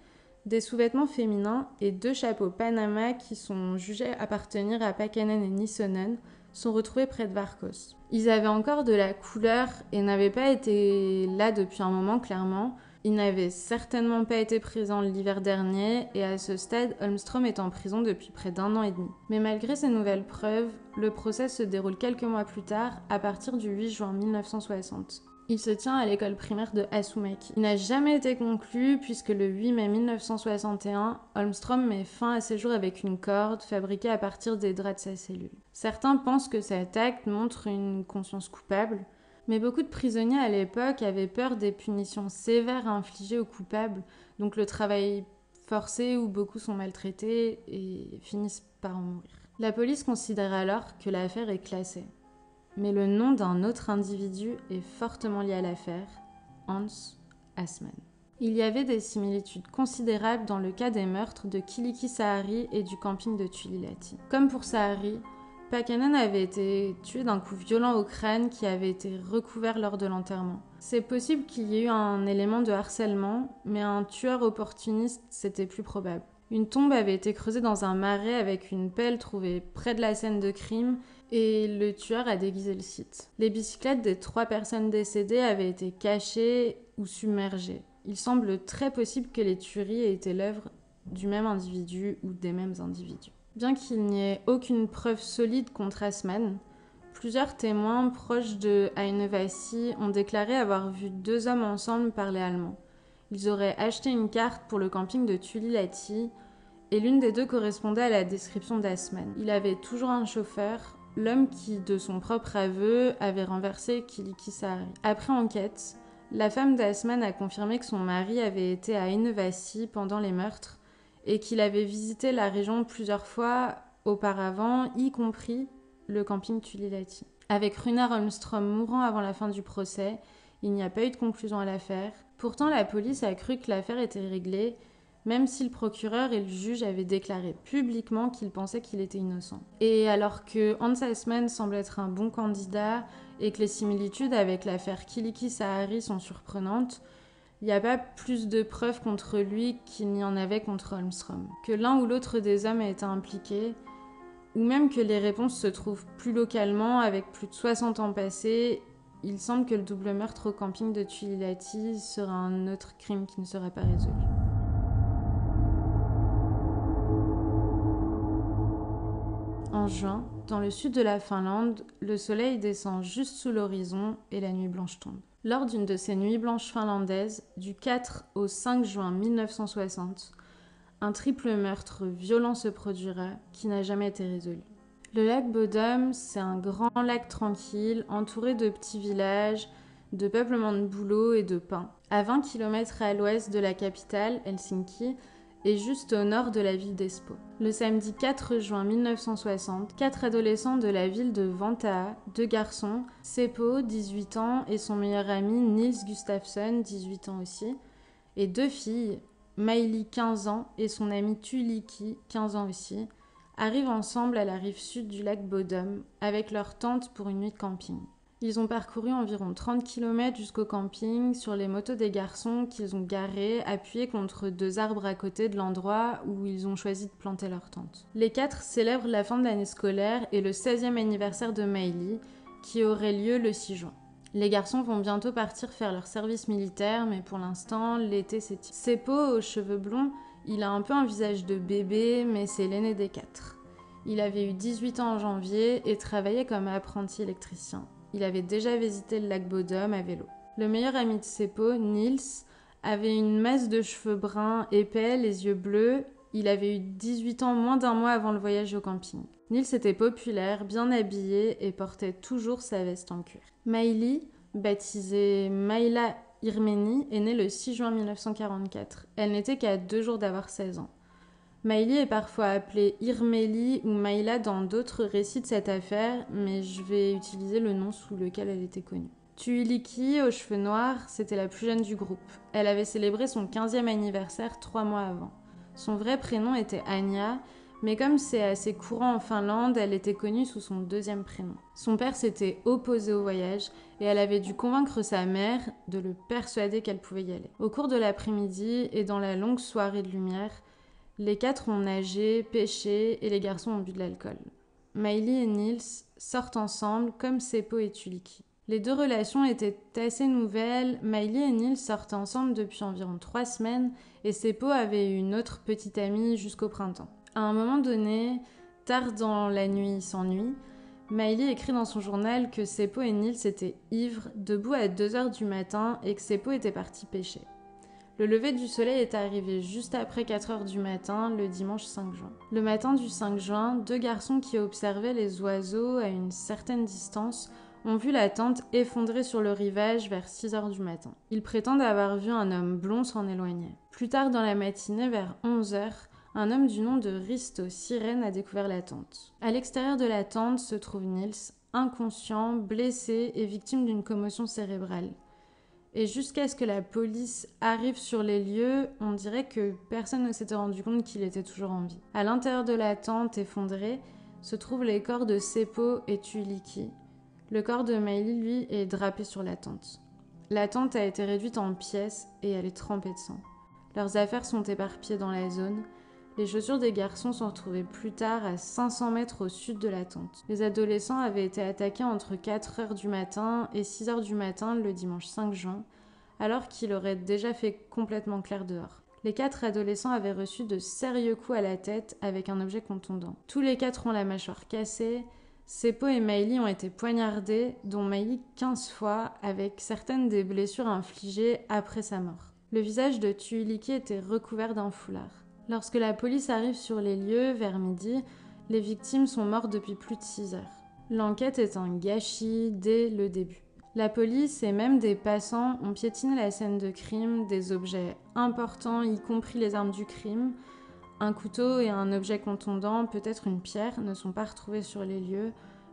Speaker 1: des sous-vêtements féminins et 2 chapeaux Panama qui sont jugés appartenir à Pakanen et Nissonen sont retrouvés près de Varkos. Ils avaient encore de la couleur et n'avaient pas été là depuis un moment clairement. Ils n'avaient certainement pas été présents l'hiver dernier et à ce stade, Holmström est en prison depuis près d'1 an et demi. Mais malgré ces nouvelles preuves, le procès se déroule quelques mois plus tard, à partir du 8 juin 1960. Il se tient à l'école primaire de Asumaki. Il n'a jamais été conclu puisque le 8 mai 1961, Holmström met fin à ses jours avec une corde fabriquée à partir des draps de sa cellule. Certains pensent que cet acte montre une conscience coupable, mais beaucoup de prisonniers à l'époque avaient peur des punitions sévères infligées aux coupables, donc le travail forcé où beaucoup sont maltraités et finissent par en mourir. La police considère alors que l'affaire est classée. Mais le nom d'un autre individu est fortement lié à l'affaire, Hans Assmann. Il y avait des similitudes considérables dans le cas des meurtres de Kiliki Sahari et du camping de Tulilati. Comme pour Sahari, Pakanen avait été tué d'un coup violent au crâne qui avait été recouvert lors de l'enterrement. C'est possible qu'il y ait eu un élément de harcèlement, mais un tueur opportuniste, c'était plus probable. Une tombe avait été creusée dans un marais avec une pelle trouvée près de la scène de crime et le tueur a déguisé le site. Les bicyclettes des 3 personnes décédées avaient été cachées ou submergées. Il semble très possible que les tueries aient été l'œuvre du même individu ou des mêmes individus. Bien qu'il n'y ait aucune preuve solide contre Assmann, plusieurs témoins proches de Ainevasi ont déclaré avoir vu 2 hommes ensemble parler allemand. Ils auraient acheté une carte pour le camping de Tulilati et l'une des 2 correspondait à la description d'Assmann. Il avait toujours un chauffeur, l'homme qui, de son propre aveu, avait renversé Kiliki Sahari. Après enquête, la femme d'Assmann a confirmé que son mari avait été à Ainevasi pendant les meurtres et qu'il avait visité la région plusieurs fois auparavant, y compris le camping Tulilati. Avec Runar Holmström mourant avant la fin du procès, il n'y a pas eu de conclusion à l'affaire. Pourtant, la police a cru que l'affaire était réglée, même si le procureur et le juge avaient déclaré publiquement qu'ils pensaient qu'il était innocent. Et alors que Hans Assmann semble être un bon candidat et que les similitudes avec l'affaire Kiliki Sahari sont surprenantes, il n'y a pas plus de preuves contre lui qu'il n'y en avait contre Holmström. Que l'un ou l'autre des hommes ait été impliqué, ou même que les réponses se trouvent plus localement avec plus de 60 ans passés, il semble que le double meurtre au camping de Tulilati sera un autre crime qui ne sera pas résolu. En juin, dans le sud de la Finlande, le soleil descend juste sous l'horizon et la nuit blanche tombe. Lors d'une de ces nuits blanches finlandaises, du 4 au 5 juin 1960, un triple meurtre violent se produira qui n'a jamais été résolu. Le lac Bodom, c'est un grand lac tranquille, entouré de petits villages, de peuplement de bouleaux et de pins, à 20 km à l'ouest de la capitale, Helsinki, et juste au nord de la ville d'Espoo. Le samedi 4 juin 1960, 4 adolescents de la ville de Vantaa, 2 garçons, Seppo, 18 ans, et son meilleur ami Nils Gustafsson, 18 ans aussi, et 2 filles, Maïli, 15 ans, et son amie Tuulikki, 15 ans aussi, arrivent ensemble à la rive sud du lac Bodom avec leur tente pour une nuit de camping. Ils ont parcouru environ 30 km jusqu'au camping sur les motos des garçons qu'ils ont garés, appuyés contre 2 arbres à côté de l'endroit où ils ont choisi de planter leur tente. Les 4 célèbrent la fin de l'année scolaire et le 16e anniversaire de Maïli, qui aurait lieu le 6 juin. Les garçons vont bientôt partir faire leur service militaire, mais pour l'instant, l'été s'étire. Seppo, aux cheveux blonds, il a un peu un visage de bébé, mais c'est l'aîné des 4. Il avait eu 18 ans en janvier et travaillait comme apprenti électricien. Il avait déjà visité le lac Bodom à vélo. Le meilleur ami de Seppo, Nils, avait une masse de cheveux bruns épais, les yeux bleus. Il avait eu 18 ans moins d'un mois avant le voyage au camping. Nils était populaire, bien habillé et portait toujours sa veste en cuir. Maïli, baptisée Maïla Irmeni, est née le 6 juin 1944. Elle n'était qu'à 2 jours d'avoir 16 ans. Maïli est parfois appelée Irmeli ou Maïla dans d'autres récits de cette affaire, mais je vais utiliser le nom sous lequel elle était connue. Tuulikki, aux cheveux noirs, c'était la plus jeune du groupe. Elle avait célébré son 15e anniversaire 3 mois avant. Son vrai prénom était Anya, mais comme c'est assez courant en Finlande, elle était connue sous son 2e prénom. Son père s'était opposé au voyage et elle avait dû convaincre sa mère de le persuader qu'elle pouvait y aller. Au cours de l'après-midi et dans la longue soirée de lumière, les 4 ont nagé, pêché et les garçons ont bu de l'alcool. Maïli et Nils sortent ensemble comme Seppo et Tuulikki. Les 2 relations étaient assez nouvelles. Maïli et Nils sortaient ensemble depuis environ 3 semaines et Seppo avait une autre petite amie jusqu'au printemps. À un moment donné, tard dans la nuit sans nuit, Maïli écrit dans son journal que Seppo et Nils étaient ivres, debout à 2h du matin et que Seppo était parti pêcher. Le lever du soleil est arrivé juste après 4h du matin, le dimanche 5 juin. Le matin du 5 juin, 2 garçons qui observaient les oiseaux à une certaine distance ont vu la tente effondrer sur le rivage vers 6h du matin. Ils prétendent avoir vu un homme blond s'en éloigner. Plus tard dans la matinée, vers 11h, un homme du nom de Risto Sirène a découvert la tente. À l'extérieur de la tente se trouve Nils, inconscient, blessé et victime d'une commotion cérébrale. Et jusqu'à ce que la police arrive sur les lieux, on dirait que personne ne s'était rendu compte qu'il était toujours en vie. À l'intérieur de la tente effondrée se trouvent les corps de Seppo et Tuulikki. Le corps de Maïli, lui, est drapé sur la tente. La tente a été réduite en pièces et elle est trempée de sang. Leurs affaires sont éparpillées dans la zone. Les chaussures des garçons sont retrouvées plus tard à 500 mètres au sud de la tente. Les adolescents avaient été attaqués entre 4h du matin et 6h du matin le dimanche 5 juin, alors qu'il aurait déjà fait complètement clair dehors. Les 4 adolescents avaient reçu de sérieux coups à la tête avec un objet contondant. Tous les 4 ont la mâchoire cassée. Seppo et Maïli ont été poignardés, dont Maïli 15 fois, avec certaines des blessures infligées après sa mort. Le visage de Tuulikki était recouvert d'un foulard. Lorsque la police arrive sur les lieux, vers midi, les victimes sont mortes depuis plus de 6 heures. L'enquête est un gâchis dès le début. La police et même des passants ont piétiné la scène de crime, des objets importants, y compris les armes du crime. Un couteau et un objet contondant, peut-être une pierre, ne sont pas retrouvés sur les lieux,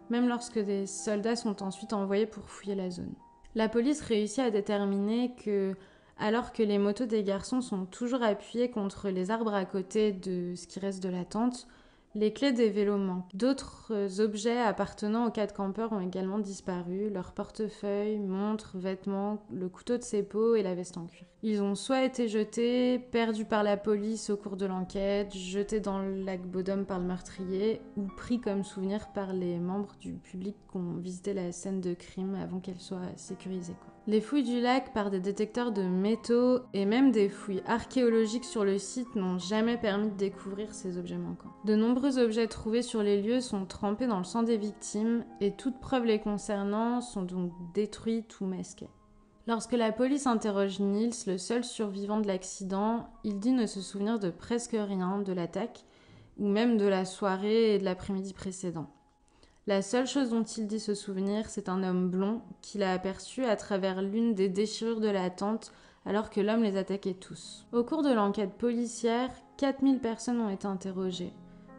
Speaker 1: même lorsque des soldats sont ensuite envoyés pour fouiller la zone. La police réussit à déterminer que, alors que les motos des garçons sont toujours appuyées contre les arbres à côté de ce qui reste de la tente, les clés des vélos manquent. D'autres objets appartenant aux 4 campeurs ont également disparu, leurs portefeuilles, montres, vêtements, le couteau de Seppo et la veste en cuir. Ils ont soit été jetés, perdus par la police au cours de l'enquête, jetés dans le lac Bodom par le meurtrier, ou pris comme souvenir par les membres du public qui ont visité la scène de crime avant qu'elle soit sécurisée, Les fouilles du lac par des détecteurs de métaux et même des fouilles archéologiques sur le site n'ont jamais permis de découvrir ces objets manquants. De nombreux objets trouvés sur les lieux sont trempés dans le sang des victimes et toutes preuves les concernant sont donc détruites ou masquées. Lorsque la police interroge Nils, le seul survivant de l'accident, il dit ne se souvenir de presque rien de l'attaque ou même de la soirée et de l'après-midi précédent. La seule chose dont il dit se souvenir, c'est un homme blond qu'il a aperçu à travers l'une des déchirures de la tente alors que l'homme les attaquait tous. Au cours de l'enquête policière, 4000 personnes ont été interrogées.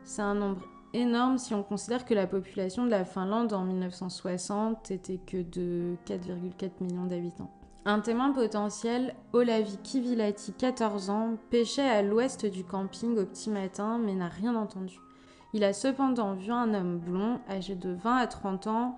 Speaker 1: C'est un nombre énorme si on considère que la population de la Finlande en 1960 était que de 4,4 millions d'habitants. Un témoin potentiel, Olavi Kivilahti, 14 ans, pêchait à l'ouest du camping au petit matin mais n'a rien entendu. Il a cependant vu un homme blond, âgé de 20 à 30 ans,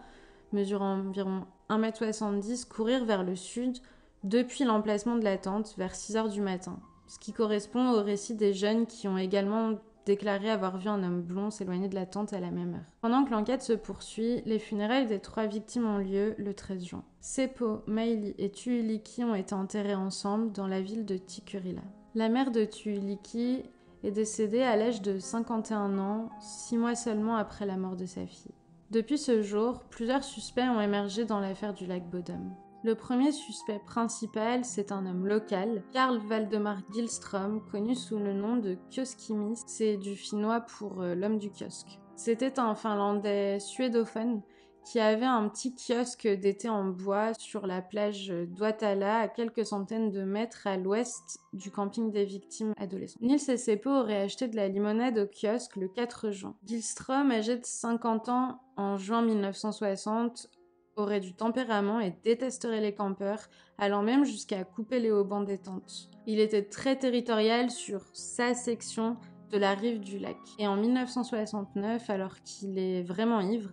Speaker 1: mesurant environ 1,70 m, courir vers le sud depuis l'emplacement de la tente vers 6 h du matin, ce qui correspond au récit des jeunes qui ont également déclaré avoir vu un homme blond s'éloigner de la tente à la même heure. Pendant que l'enquête se poursuit, les funérailles des 3 victimes ont lieu le 13 juin. Seppo, Maili et Tuulikki ont été enterrés ensemble dans la ville de Tikkurila. La mère de Tuulikki est décédée à l'âge de 51 ans, 6 mois seulement après la mort de sa fille. Depuis ce jour, plusieurs suspects ont émergé dans l'affaire du lac Bodom. Le premier suspect principal, c'est un homme local, Karl Valdemar Gillström, connu sous le nom de Kioskimies, c'est du finnois pour l'homme du kiosque. C'était un Finlandais suédophone qui avait un petit kiosque d'été en bois sur la plage d'Uotala, à quelques centaines de mètres à l'ouest du camping des victimes adolescentes. Nils et Seppo auraient acheté de la limonade au kiosque le 4 juin. Gillström, âgé de 50 ans en juin 1960, aurait du tempérament et détesterait les campeurs, allant même jusqu'à couper les haubans des tentes. Il était très territorial sur sa section de la rive du lac. Et en 1969, alors qu'il est vraiment ivre,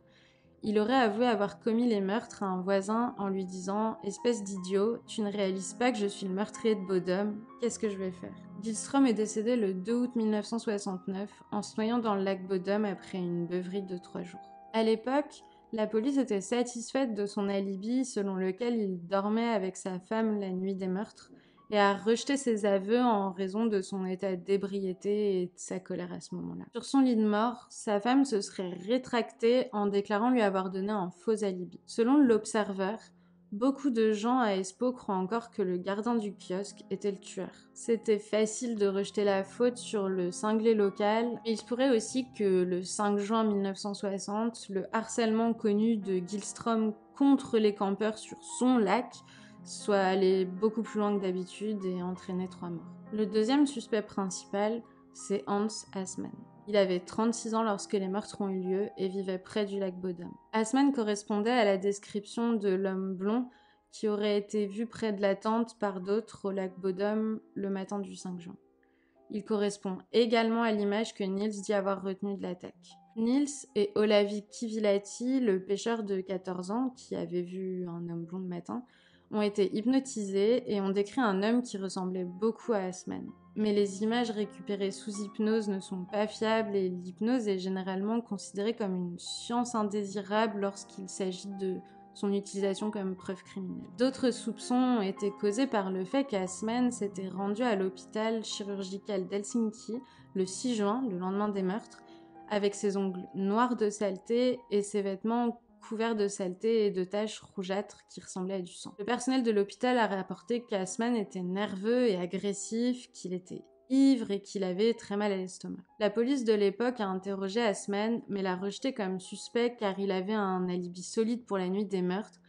Speaker 1: il aurait avoué avoir commis les meurtres à un voisin en lui disant « Espèce d'idiot, tu ne réalises pas que je suis le meurtrier de Bodom, qu'est-ce que je vais faire ?» Gillström est décédé le 2 août 1969 en se noyant dans le lac Bodom après une beuverie de 3 jours. À l'époque, la police était satisfaite de son alibi selon lequel il dormait avec sa femme la nuit des meurtres et a rejeté ses aveux en raison de son état d'ébriété et de sa colère à ce moment-là. Sur son lit de mort, sa femme se serait rétractée en déclarant lui avoir donné un faux alibi. Selon l'Observer, beaucoup de gens à Espoo croient encore que le gardien du kiosque était le tueur. C'était facile de rejeter la faute sur le cinglé local. Il se pourrait aussi que le 5 juin 1960, le harcèlement connu de Gillström contre les campeurs sur son lac soit allé beaucoup plus loin que d'habitude et entraîné 3 morts. Le deuxième suspect principal, c'est Hans Assmann. Il avait 36 ans lorsque les meurtres ont eu lieu et vivait près du lac Bodom. Assmann correspondait à la description de l'homme blond qui aurait été vu près de la tente par d'autres au lac Bodom le matin du 5 juin. Il correspond également à l'image que Nils dit avoir retenue de l'attaque. Nils et Olavi Kivilahti, le pêcheur de 14 ans qui avait vu un homme blond le matin, ont été hypnotisés et ont décrit un homme qui ressemblait beaucoup à Assmann. Mais les images récupérées sous hypnose ne sont pas fiables et l'hypnose est généralement considérée comme une science indésirable lorsqu'il s'agit de son utilisation comme preuve criminelle. D'autres soupçons ont été causés par le fait qu'Assmann s'était rendu à l'hôpital chirurgical d'Helsinki le 6 juin, le lendemain des meurtres, avec ses ongles noirs de saleté et ses vêtements couverts de saleté et de taches rougeâtres qui ressemblaient à du sang. Le personnel de l'hôpital a rapporté qu'Assmann était nerveux et agressif, qu'il était ivre et qu'il avait très mal à l'estomac. La police de l'époque a interrogé Assmann, mais l'a rejeté comme suspect car il avait un alibi solide pour la nuit des meurtres.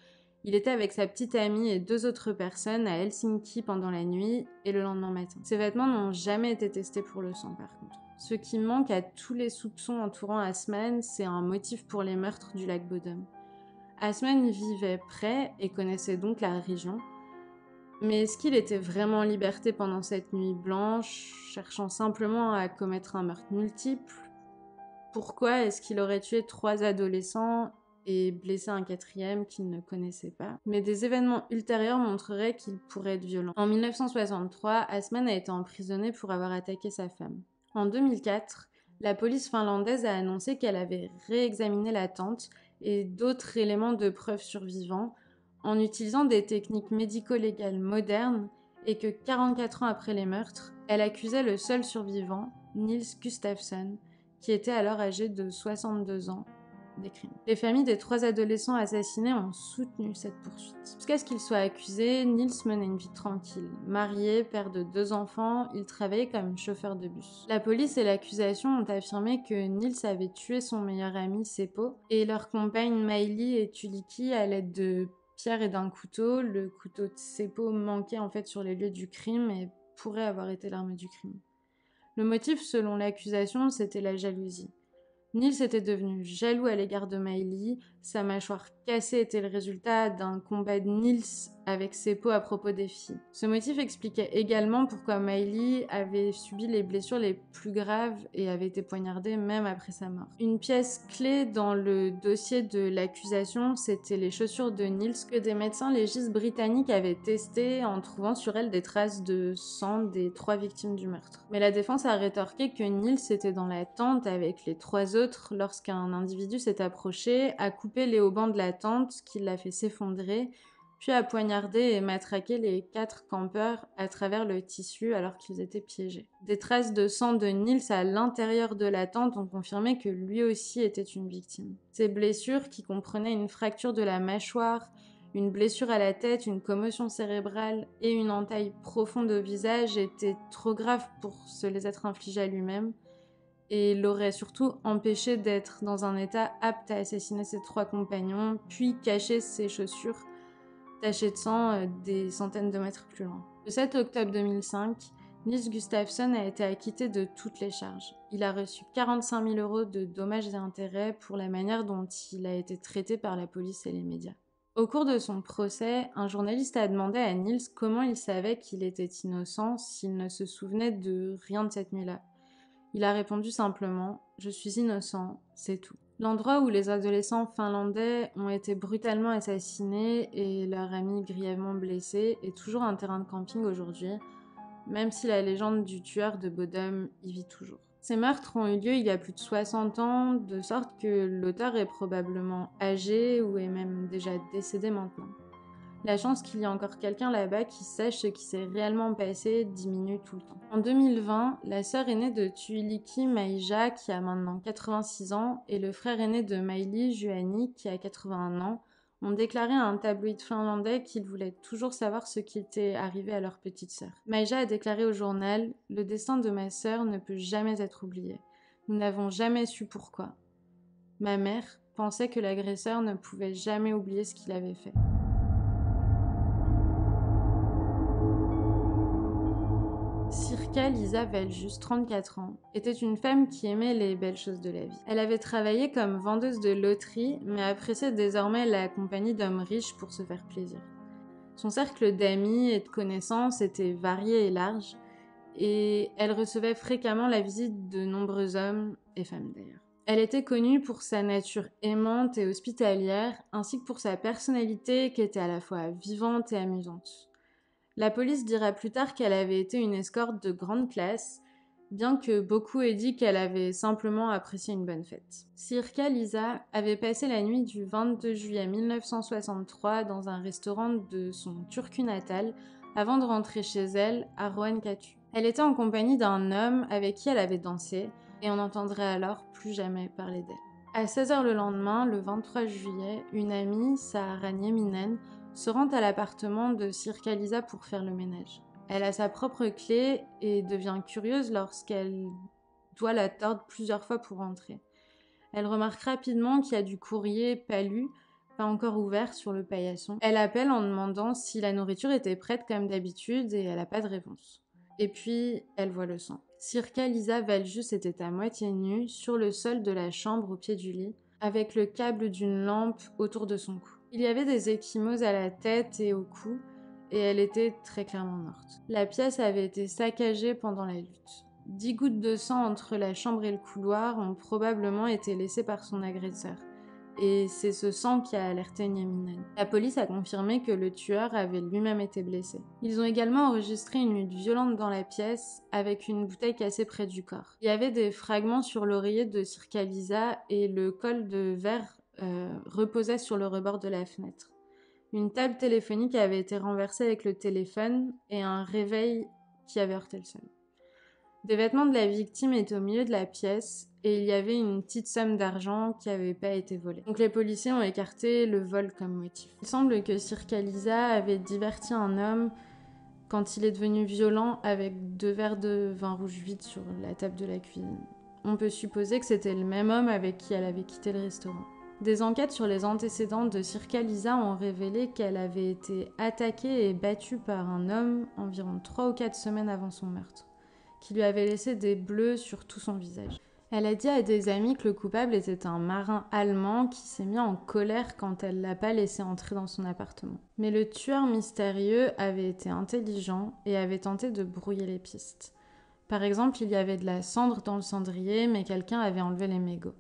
Speaker 1: Il était avec sa petite amie et 2 autres personnes à Helsinki pendant la nuit et le lendemain matin. Ses vêtements n'ont jamais été testés pour le sang par contre. Ce qui manque à tous les soupçons entourant Assmann, c'est un motif pour les meurtres du lac Bodom. Assmann vivait près et connaissait donc la région. Mais est-ce qu'il était vraiment en liberté pendant cette nuit blanche, cherchant simplement à commettre un meurtre multiple? Pourquoi est-ce qu'il aurait tué 3 adolescents et blessé un 4e qu'il ne connaissait pas? Mais des événements ultérieurs montreraient qu'il pourrait être violent. En 1963, Assmann a été emprisonné pour avoir attaqué sa femme. En 2004, la police finlandaise a annoncé qu'elle avait réexaminé la tente et d'autres éléments de preuve survivants en utilisant des techniques médico-légales modernes et que 44 ans après les meurtres, elle accusait le seul survivant, Nils Gustafsson, qui était alors âgé de 62 ans, des crimes. Les familles des 3 adolescents assassinés ont soutenu cette poursuite. Jusqu'à ce qu'ils soient accusés, Niels menait une vie tranquille. Marié, père de 2 enfants, il travaillait comme chauffeur de bus. La police et l'accusation ont affirmé que Niels avait tué son meilleur ami Seppo et leur compagne Maïli et Tuliki à l'aide de pierres et d'un couteau. Le couteau de Seppo manquait en fait sur les lieux du crime et pourrait avoir été l'arme du crime. Le motif, selon l'accusation, c'était la jalousie. Niels était devenu jaloux à l'égard de Maïli. Sa mâchoire cassée était le résultat d'un combat de Niels avec Seppo à propos des filles. Ce motif expliquait également pourquoi Maïli avait subi les blessures les plus graves et avait été poignardée même après sa mort. Une pièce clé dans le dossier de l'accusation, c'était les chaussures de Niels que des médecins légistes britanniques avaient testées en trouvant sur elles des traces de sang des 3 victimes du meurtre. Mais la défense a rétorqué que Niels était dans la tente avec les 3 autres lorsqu'un individu s'est approché, a coupé les haubans de la tente, qui l'a fait s'effondrer, puis a poignardé et matraqué les 4 campeurs à travers le tissu alors qu'ils étaient piégés. Des traces de sang de Niels à l'intérieur de la tente ont confirmé que lui aussi était une victime. Ces blessures, qui comprenaient une fracture de la mâchoire, une blessure à la tête, une commotion cérébrale et une entaille profonde au visage, étaient trop graves pour se les être infligées à lui-même et l'aurait surtout empêché d'être dans un état apte à assassiner ses 3 compagnons, puis cacher ses chaussures tachées de sang des centaines de mètres plus loin. Le 7 octobre 2005, Niels Gustafsson a été acquitté de toutes les charges. Il a reçu 45 000 € de dommages et intérêts pour la manière dont il a été traité par la police et les médias. Au cours de son procès, un journaliste a demandé à Niels comment il savait qu'il était innocent s'il ne se souvenait de rien de cette nuit-là. Il a répondu simplement « Je suis innocent, c'est tout ». L'endroit où les adolescents finlandais ont été brutalement assassinés et leur ami grièvement blessé est toujours un terrain de camping aujourd'hui, même si la légende du tueur de Bodø y vit toujours. Ces meurtres ont eu lieu il y a plus de 60 ans, de sorte que l'auteur est probablement âgé ou est même déjà décédé maintenant. La chance qu'il y ait encore quelqu'un là-bas qui sache ce qui s'est réellement passé diminue tout le temps. En 2020, la sœur aînée de Tuiliki, Maïja, qui a maintenant 86 ans, et le frère aîné de Maïli, Juhani, qui a 81 ans, ont déclaré à un tabloïd finlandais qu'ils voulaient toujours savoir ce qui était arrivé à leur petite sœur. Maïja a déclaré au journal « Le destin de ma sœur ne peut jamais être oublié. Nous n'avons jamais su pourquoi. Ma mère pensait que l'agresseur ne pouvait jamais oublier ce qu'il avait fait. » Sirka Liisa Väljus, 34 ans, était une femme qui aimait les belles choses de la vie. Elle avait travaillé comme vendeuse de loterie, mais appréciait désormais la compagnie d'hommes riches pour se faire plaisir. Son cercle d'amis et de connaissances était varié et large, et elle recevait fréquemment la visite de nombreux hommes et femmes d'ailleurs. Elle était connue pour sa nature aimante et hospitalière, ainsi que pour sa personnalité qui était à la fois vivante et amusante. La police dira plus tard qu'elle avait été une escorte de grande classe, bien que beaucoup aient dit qu'elle avait simplement apprécié une bonne fête. Sirka Liisa avait passé la nuit du 22 juillet 1963 dans un restaurant de son Turku natal avant de rentrer chez elle à Ruohonkatu. Elle était en compagnie d'un homme avec qui elle avait dansé et on n'entendrait alors plus jamais parler d'elle. À 16h le lendemain, le 23 juillet, une amie, Saara Nieminen, se rend à l'appartement de Sirka Liisa pour faire le ménage. Elle a sa propre clé et devient curieuse lorsqu'elle doit la tordre plusieurs fois pour entrer. Elle remarque rapidement qu'il y a du courrier pas lu, pas encore ouvert sur le paillasson. Elle appelle en demandant si la nourriture était prête comme d'habitude et elle n'a pas de réponse. Et puis, elle voit le sang. Sirka Liisa Väljus était à moitié nue sur le sol de la chambre au pied du lit, avec le câble d'une lampe autour de son cou. Il y avait des ecchymoses à la tête et au cou, et elle était très clairement morte. La pièce avait été saccagée pendant la lutte. 10 gouttes de sang entre la chambre et le couloir ont probablement été laissées par son agresseur. Et c'est ce sang qui a alerté Nieminen. La police a confirmé que le tueur avait lui-même été blessé. Ils ont également enregistré une lutte violente dans la pièce avec une bouteille cassée près du corps. Il y avait des fragments sur l'oreiller de Sirka Liisa et le col de verre reposait sur le rebord de la fenêtre. Une table téléphonique avait été renversée avec le téléphone et un réveil qui avait heurté le sol. Des vêtements de la victime étaient au milieu de la pièce et il y avait une petite somme d'argent qui n'avait pas été volée. Donc les policiers ont écarté le vol comme motif. Il semble que Sirka Lisa avait diverti un homme quand il est devenu violent avec 2 verres de vin rouge vide sur la table de la cuisine. On peut supposer que c'était le même homme avec qui elle avait quitté le restaurant. Des enquêtes sur les antécédents de Sirka Lisa ont révélé qu'elle avait été attaquée et battue par un homme environ 3 ou 4 semaines avant son meurtre, qui lui avait laissé des bleus sur tout son visage. Elle a dit à des amis que le coupable était un marin allemand qui s'est mis en colère quand elle l'a pas laissé entrer dans son appartement. Mais le tueur mystérieux avait été intelligent et avait tenté de brouiller les pistes. Par exemple, il y avait de la cendre dans le cendrier, mais quelqu'un avait enlevé les mégots.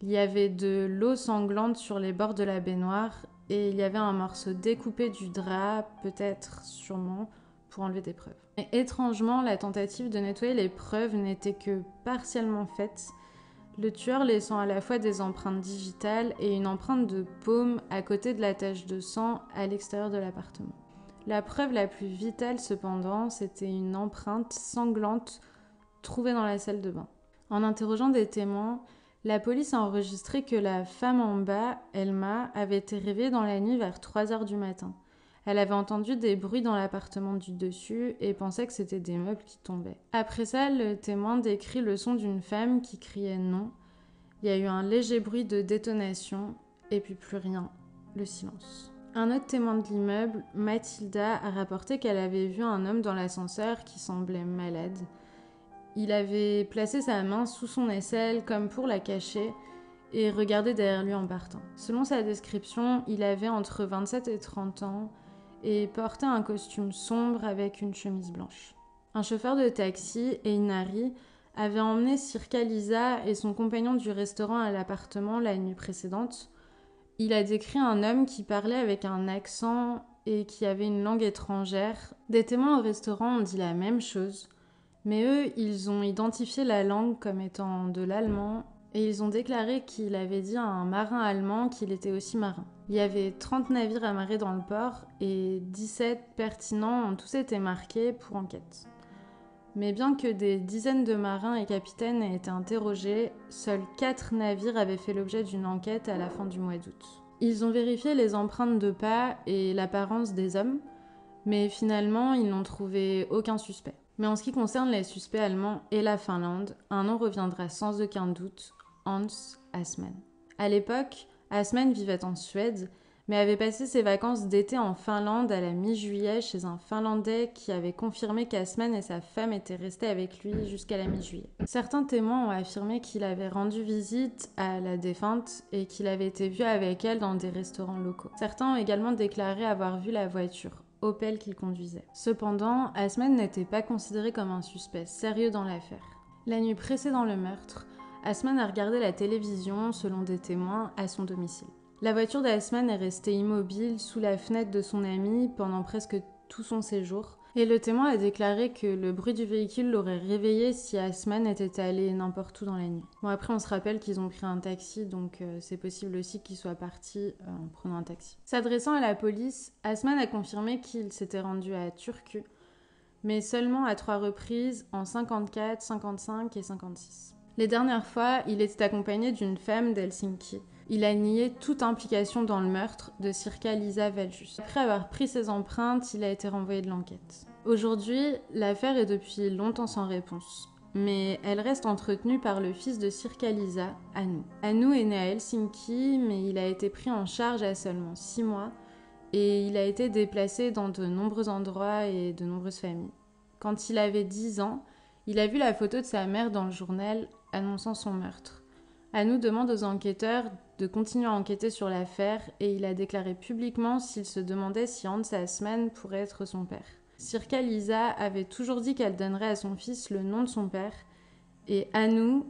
Speaker 1: Il y avait de l'eau sanglante sur les bords de la baignoire et il y avait un morceau découpé du drap, peut-être, sûrement, pour enlever des preuves. Mais étrangement, la tentative de nettoyer les preuves n'était que partiellement faite, le tueur laissant à la fois des empreintes digitales et une empreinte de paume à côté de la tache de sang à l'extérieur de l'appartement. La preuve la plus vitale, cependant, c'était une empreinte sanglante trouvée dans la salle de bain. En interrogeant des témoins, la police a enregistré que la femme en bas, Elma, avait été réveillée dans la nuit vers 3h du matin. Elle avait entendu des bruits dans l'appartement du dessus et pensait que c'était des meubles qui tombaient. Après ça, le témoin décrit le son d'une femme qui criait non. Il y a eu un léger bruit de détonation et puis plus rien, le silence. Un autre témoin de l'immeuble, Mathilda, a rapporté qu'elle avait vu un homme dans l'ascenseur qui semblait malade. Il avait placé sa main sous son aisselle comme pour la cacher et regardait derrière lui en partant. Selon sa description, il avait entre 27 et 30 ans et portait un costume sombre avec une chemise blanche. Un chauffeur de taxi, Einari, avait emmené Sirka Lisa et son compagnon du restaurant à l'appartement la nuit précédente. Il a décrit un homme qui parlait avec un accent et qui avait une langue étrangère. Des témoins au restaurant ont dit la même chose, mais eux, ils ont identifié la langue comme étant de l'allemand et ils ont déclaré qu'il avait dit à un marin allemand qu'il était aussi marin. Il y avait 30 navires amarrés dans le port et 17 pertinents ont tous été marqués pour enquête. Mais bien que des dizaines de marins et capitaines aient été interrogés, seuls 4 navires avaient fait l'objet d'une enquête à la fin du mois d'août. Ils ont vérifié les empreintes de pas et l'apparence des hommes, mais finalement, ils n'ont trouvé aucun suspect. Mais en ce qui concerne les suspects allemands et la Finlande, un nom reviendra sans aucun doute, Hans Assmann. À l'époque, Assmann vivait en Suède, mais avait passé ses vacances d'été en Finlande à la mi-juillet chez un Finlandais qui avait confirmé qu'Assmann et sa femme étaient restés avec lui jusqu'à la mi-juillet. Certains témoins ont affirmé qu'il avait rendu visite à la défunte et qu'il avait été vu avec elle dans des restaurants locaux. Certains ont également déclaré avoir vu la voiture Opel qu'il conduisait. Cependant, Assmann n'était pas considéré comme un suspect sérieux dans l'affaire. La nuit précédant le meurtre, Assmann a regardé la télévision, selon des témoins, à son domicile. La voiture d'Assmann est restée immobile sous la fenêtre de son ami pendant presque tout son séjour, et le témoin a déclaré que le bruit du véhicule l'aurait réveillé si Assmann était allé n'importe où dans la nuit. Bon, après on se rappelle qu'ils ont pris un taxi, donc c'est possible aussi qu'ils soient partis en prenant un taxi. S'adressant à la police, Assmann a confirmé qu'il s'était rendu à Turku, mais seulement à 3 reprises en 54, 55 et 56. Les dernières fois, il était accompagné d'une femme d'Helsinki. Il a nié toute implication dans le meurtre de Sirka Lisa Väljus. Après avoir pris ses empreintes, il a été renvoyé de l'enquête. Aujourd'hui, l'affaire est depuis longtemps sans réponse, mais elle reste entretenue par le fils de Sirka Lisa, Anu. Anu est né à Helsinki, mais il a été pris en charge à seulement 6 mois et il a été déplacé dans de nombreux endroits et de nombreuses familles. Quand il avait 10 ans, il a vu la photo de sa mère dans le journal annonçant son meurtre. Anu demande aux enquêteurs de continuer à enquêter sur l'affaire et il a déclaré publiquement s'il se demandait si Hans Assmann pourrait être son père. Sirka Lisa avait toujours dit qu'elle donnerait à son fils le nom de son père et Anu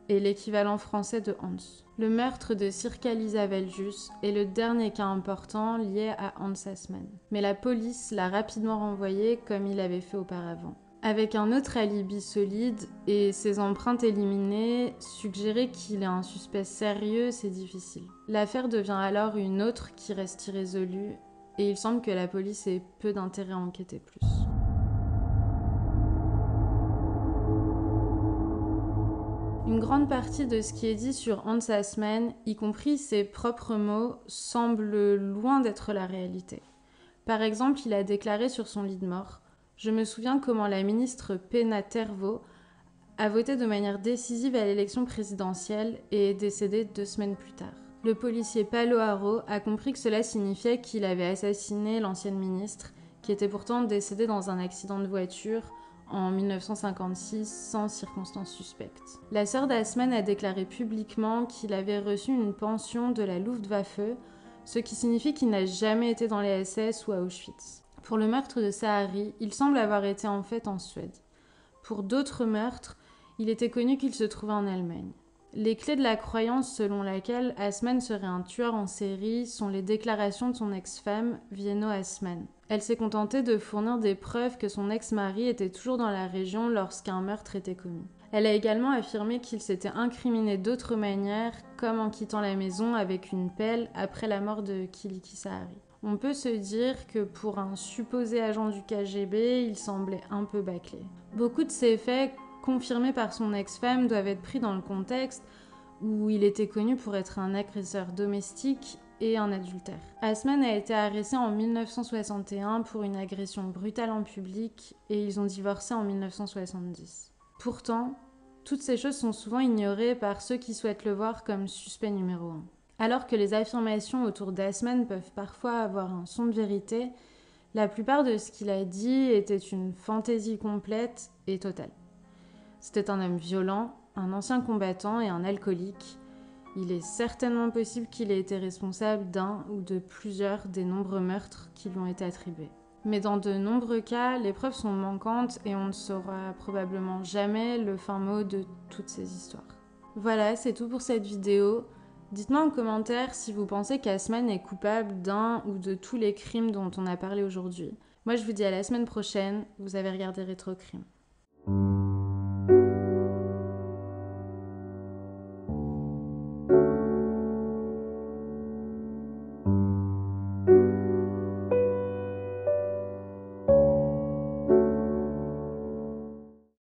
Speaker 1: est l'équivalent français de Hans. Le meurtre de Sirka Lisa Väljus est le dernier cas important lié à Hans Assmann. Mais la police l'a rapidement renvoyé comme il avait fait auparavant. Avec un autre alibi solide et ses empreintes éliminées, suggérer qu'il est un suspect sérieux, c'est difficile. L'affaire devient alors une autre qui reste irrésolue et il semble que la police ait peu d'intérêt à enquêter plus. Une grande partie de ce qui est dit sur Hans Assmann, y compris ses propres mots, semble loin d'être la réalité. Par exemple, il a déclaré sur son lit de mort « Je me souviens comment la ministre Pena Tervo a voté de manière décisive à l'élection présidentielle et est décédée 2 semaines plus tard. » Le policier Palo Haro a compris que cela signifiait qu'il avait assassiné l'ancienne ministre, qui était pourtant décédée dans un accident de voiture en 1956 sans circonstances suspectes. La sœur d'Assmann a déclaré publiquement qu'il avait reçu une pension de la Luftwaffe, ce qui signifie qu'il n'a jamais été dans les SS ou à Auschwitz. Pour le meurtre de Sahari, il semble avoir été en fait en Suède. Pour d'autres meurtres, il était connu qu'il se trouvait en Allemagne. Les clés de la croyance selon laquelle Assmann serait un tueur en série sont les déclarations de son ex-femme, Vienno Assmann. Elle s'est contentée de fournir des preuves que son ex-mari était toujours dans la région lorsqu'un meurtre était commis. Elle a également affirmé qu'il s'était incriminé d'autres manières, comme en quittant la maison avec une pelle après la mort de Kiliki Sahari. On peut se dire que pour un supposé agent du KGB, il semblait un peu bâclé. Beaucoup de ces faits confirmés par son ex-femme doivent être pris dans le contexte où il était connu pour être un agresseur domestique et un adultère. Assmann a été arrêté en 1961 pour une agression brutale en public et ils ont divorcé en 1970. Pourtant, toutes ces choses sont souvent ignorées par ceux qui souhaitent le voir comme suspect numéro 1. Alors que les affirmations autour d'Assmann peuvent parfois avoir un son de vérité, la plupart de ce qu'il a dit était une fantaisie complète et totale. C'était un homme violent, un ancien combattant et un alcoolique. Il est certainement possible qu'il ait été responsable d'un ou de plusieurs des nombreux meurtres qui lui ont été attribués. Mais dans de nombreux cas, les preuves sont manquantes et on ne saura probablement jamais le fin mot de toutes ces histoires. Voilà, c'est tout pour cette vidéo. Dites-moi en commentaire si vous pensez qu'Assmann est coupable d'un ou de tous les crimes dont on a parlé aujourd'hui. Moi, je vous dis à la semaine prochaine. Vous avez regardé Rétrocrime.